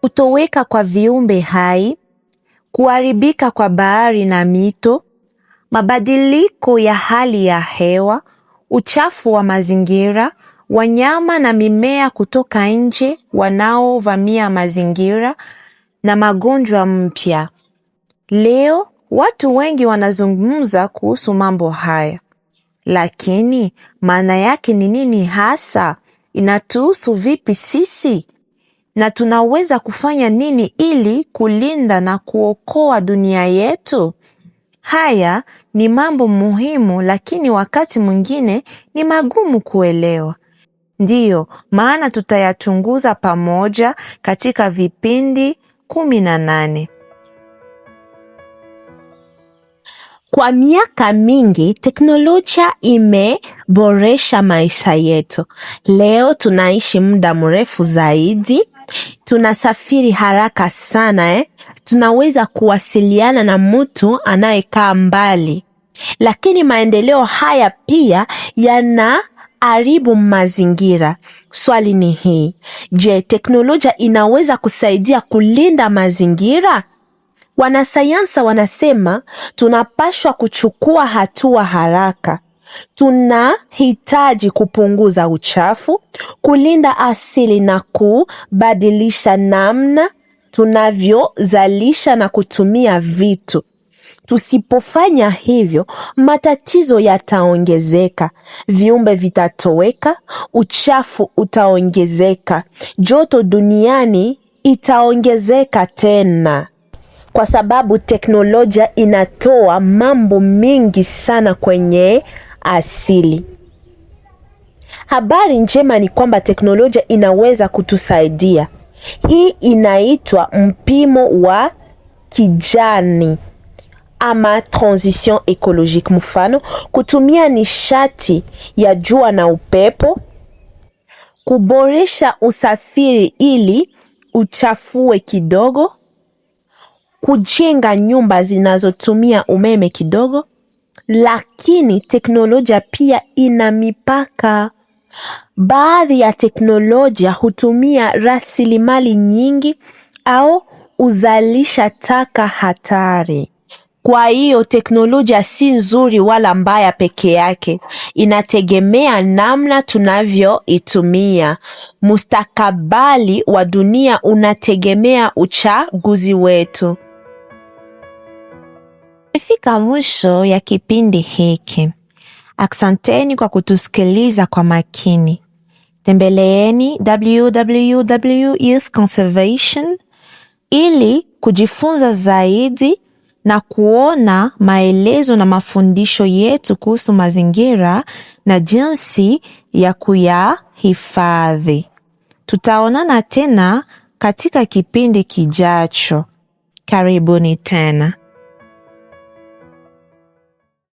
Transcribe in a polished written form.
kutoweka kwa viumbe hai, kuharibika kwa bahari na mito, mabadiliko ya hali ya hewa, uchafu wa mazingira, wanyama na mimea kutoka nje wanaovamia mazingira na magonjwa mpya. Leo watu wengi wanazungumza kuhusu mambo haya. Lakini maana yake ni nini hasa? Inatuhusu vipi sisi? Na tunaweza kufanya nini ili kulinda na kuokoa dunia yetu? Haya ni mambo muhimu, lakini wakati mwingine ni magumu kuelewa. Ndiyo maana tutayachunguza pamoja katika vipindi 18. Kwa miaka mingi, teknolojia imeboresha maisha yetu. Leo tunaishi muda mrefu zaidi, tunasafiri haraka sana, tunaweza kuwasiliana na mtu anayekaa mbali. Lakini maendeleo haya pia yanaharibu mazingira. Swali ni hii: je, teknolojia inaweza kusaidia kulinda mazingira? Wanasayansi wanasema tunapaswa kuchukua hatua haraka. Tunahitaji kupunguza uchafu, kulinda asili na kubadilisha namna tunavyozalisha na kutumia vitu. Tusipofanya hivyo, matatizo yataongezeka, viumbe vitatoweka, uchafu utaongezeka, joto duniani itaongezeka tena. Kwa sababu teknolojia inatoa mambo mingi sana kwenye asili. Habari njema ni kwamba teknolojia inaweza kutusaidia. Hii inaitwa mpimo wa kijani ama transition écologique. Mfano, kutumia nishati ya jua na upepo, kuboresha usafiri ili uchafue kidogo, kujenga nyumba zinazotumia umeme kidogo. Lakini teknolojia pia ina mipaka. Baadhi ya teknolojia hutumia rasilimali nyingi au uzalisha taka hatari. Kwa hiyo teknolojia si nzuri wala mbaya peke yake, inategemea namna tunavyoitumia. Mustakabali wa dunia unategemea uchaguzi wetu. Tumefika mwisho ya kipindi hiki. Asanteni kwa kutusikiliza kwa makini. Tembeleeni www.youthconservation ili kujifunza zaidi na kuona maelezo na mafundisho yetu kuhusu mazingira na jinsi ya kuyahifadhi. Tutaonana tena katika kipindi kijacho. Karibuni tena.